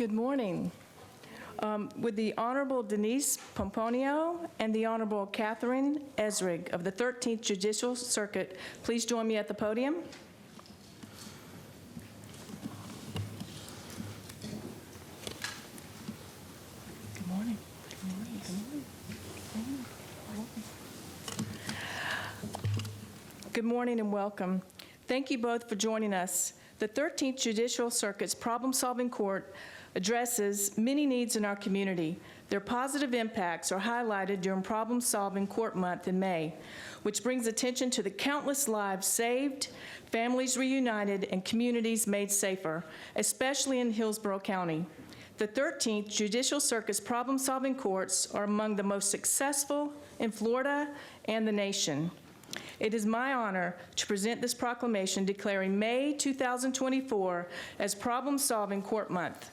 Good morning. Would the Honorable Denise Pomponio and the Honorable Catherine Esrig of the 13th Judicial Circuit please join me at the podium? Good morning. Good morning. Good morning. Good morning. Good morning and welcome. Thank you both for joining us. The 13th Judicial Circuit's Problem-Solving Court addresses many needs in our community. Their positive impacts are highlighted during Problem-Solving Court Month in May, which brings attention to the countless lives saved, families reunited, and communities made safer, especially in Hillsborough County. The 13th Judicial Circuit's Problem-Solving Courts are among the most successful in Florida and the nation. It is my honor to present this proclamation declaring May 2024 as Problem-Solving Court Month,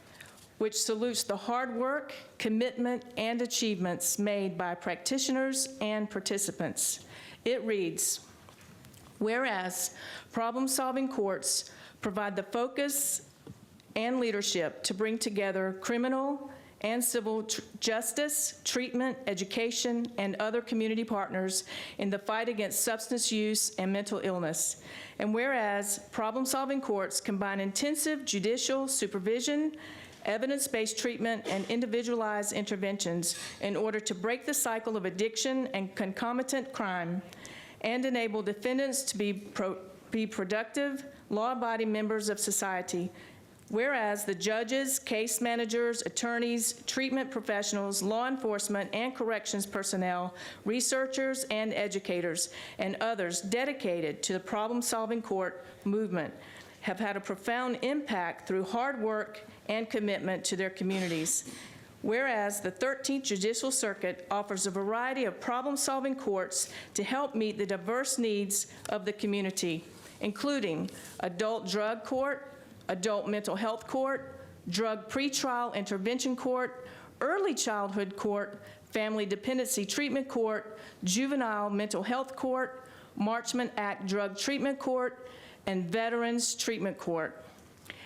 which salutes the hard work, commitment, and achievements made by practitioners and participants. It reads, whereas problem-solving courts provide the focus and leadership to bring together criminal and civil justice, treatment, education, and other community partners in the fight against substance use and mental illness. And whereas problem-solving courts combine intensive judicial supervision, evidence-based treatment, and individualized interventions in order to break the cycle of addiction and concomitant crime and enable defendants to be productive, law-abiding members of society. Whereas the judges, case managers, attorneys, treatment professionals, law enforcement, and corrections personnel, researchers, and educators, and others dedicated to the problem-solving court movement have had a profound impact through hard work and commitment to their communities. Whereas the 13th Judicial Circuit offers a variety of problem-solving courts to help meet the diverse needs of the community, including adult drug court, adult mental health court, drug pretrial intervention court, early childhood court, family dependency treatment court, juvenile mental health court, Marchman Act drug treatment court, and veterans treatment court.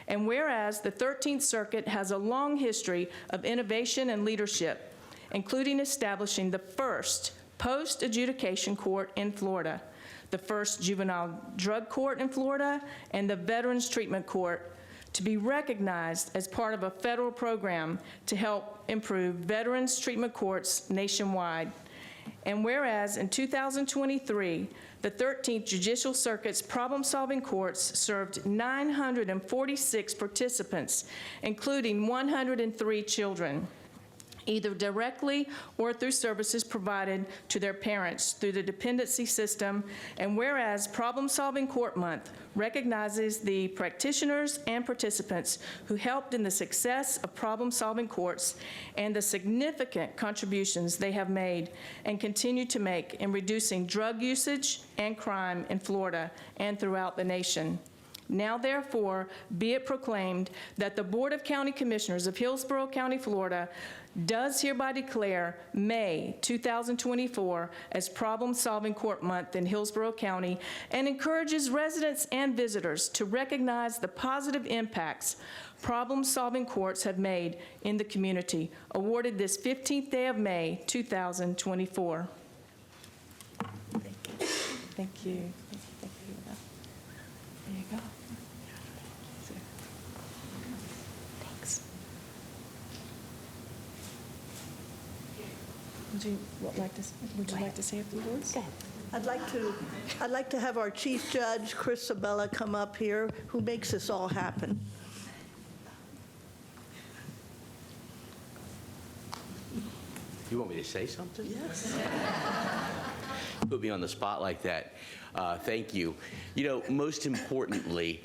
And whereas the 13th Circuit has a long history of innovation and leadership, including establishing the first post-adjudication court in Florida, the first juvenile drug court in Florida, and the veterans treatment court, to be recognized as part of a federal program to help improve veterans treatment courts nationwide. And whereas in 2023, the 13th Judicial Circuit's problem-solving courts served 946 participants, including 103 children, either directly or through services provided to their parents through the dependency system. And whereas Problem-Solving Court Month recognizes the practitioners and participants who helped in the success of problem-solving courts and the significant contributions they have made and continue to make in reducing drug usage and crime in Florida and throughout the nation. Now, therefore, be it proclaimed that the Board of County Commissioners of Hillsborough County, Florida, does hereby declare May 2024 as Problem-Solving Court Month in Hillsborough County and encourages residents and visitors to recognize the positive impacts problem-solving courts have made in the community, awarded this 15th day of May 2024. Thank you. Thank you. There you go. Thanks. Would you like to say a few words? Go ahead. I'd like to have our Chief Judge, Chris Sabella, come up here, who makes this all happen. You want me to say something? Yes. Put me on the spot like that. Thank you. You know, most importantly,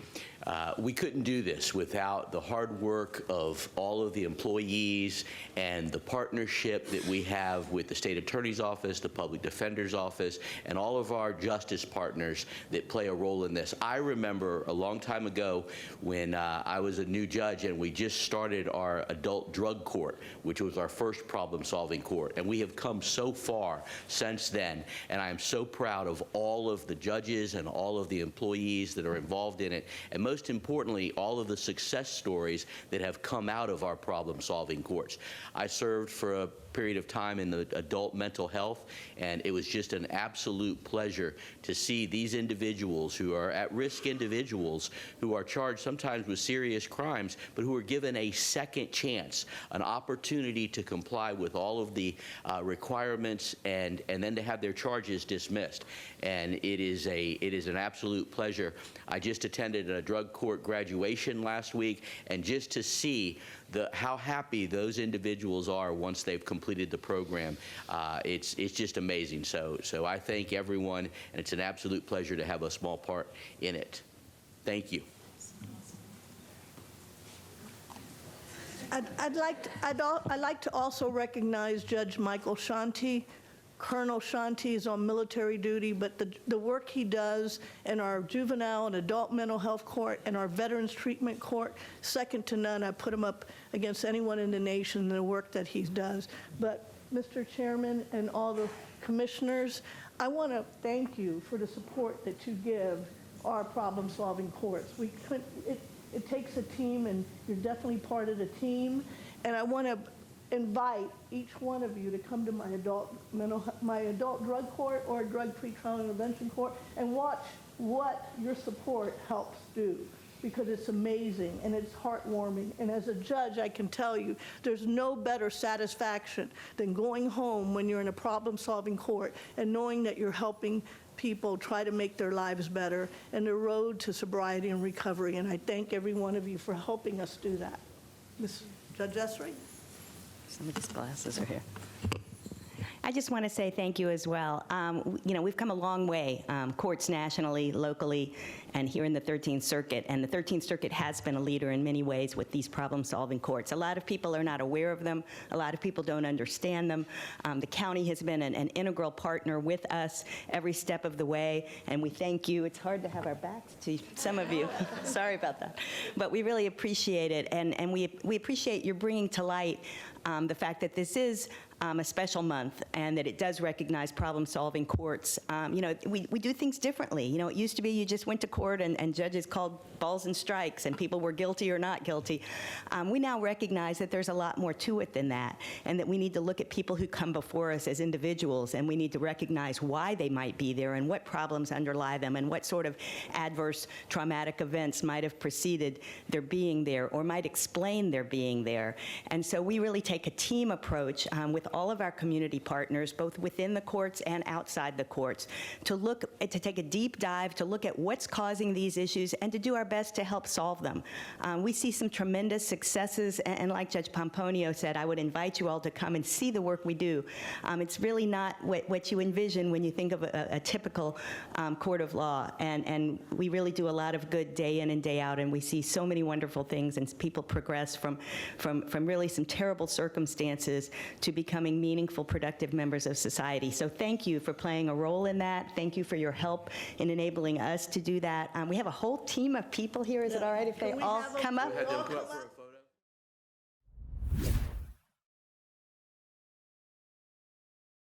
we couldn't do this without the hard work of all of the employees and the partnership that we have with the State Attorney's Office, the Public Defender's Office, and all of our justice partners that play a role in this. I remember a long time ago when I was a new judge and we just started our adult drug court, which was our first problem-solving court, and we have come so far since then. And and I am so proud of all of the judges and all of the employees that are involved in it, and most importantly, all of the success stories that have come out of our problem-solving courts. I served for a period of time in the adult mental health, and it was just an absolute pleasure to see these individuals who are at-risk individuals who are charged sometimes with serious crimes, but who are given a second chance, an opportunity to comply with all of the requirements, and then to have their charges dismissed. And it is an absolute pleasure. I just attended a drug court graduation last week, and just to see how happy those individuals are once they've completed the program, it's just amazing. So I thank everyone, and it's an absolute pleasure to have a small part in it. Thank you. I'd like to also recognize Judge Michael Shanti. Colonel Shanti is on military duty, but the work he does in our juvenile and adult mental health court and our veterans treatment court, second to none. I put him up against anyone in the nation in the work that he does. But Mr. Chairman and all the commissioners, I want to thank you for the support that you give our problem-solving courts. It takes a team, and you're definitely part of the team. And I want to invite each one of you to come to my adult drug court or drug pretrial intervention court and watch what your support helps do, because it's amazing and it's heartwarming. And as a judge, I can tell you there's no better satisfaction than going home when you're in a problem-solving court and knowing that you're helping people try to make their lives better and the road to sobriety and recovery. And I thank every one of you for helping us do that. Ms. Judge Esri? Somebody's glasses are here. I just want to say thank you as well. We've come a long way, courts nationally, locally, and here in the 13th Circuit. And the 13th Circuit has been a leader in many ways with these problem-solving courts. A lot of people are not aware of them. A lot of people don't understand them. The county has been an integral partner with us every step of the way, and we thank you. It's hard to have our backs to some of you. Sorry about that. But we really appreciate it, and we appreciate your bringing to light the fact that this is a special month, and that it does recognize problem-solving courts. We do things differently. It used to be you just went to court and judges called balls and strikes, and people were guilty or not guilty. We now recognize that there's a lot more to it than that, and that we need to look at people who come before us as individuals, and we need to recognize why they might be there and what problems underlie them and what sort of adverse traumatic events might have preceded their being there or might explain their being there. And so we really take a team approach with all of our community partners, both within the courts and outside the courts, to take a deep dive, to look at what's causing these issues, and to do our best to help solve them. We see some tremendous successes, and like Judge Pomponio said, I would invite you all to come and see the work we do. It's really not what you envision when you think of a typical court of law, and we really do a lot of good day in and day out, and we see so many wonderful things, and people progress from really some terrible circumstances to becoming meaningful, productive members of society. So thank you for playing a role in that. Thank you for your help in enabling us to do that. We have a whole team of people here. Is it all right if they all come up? All come up.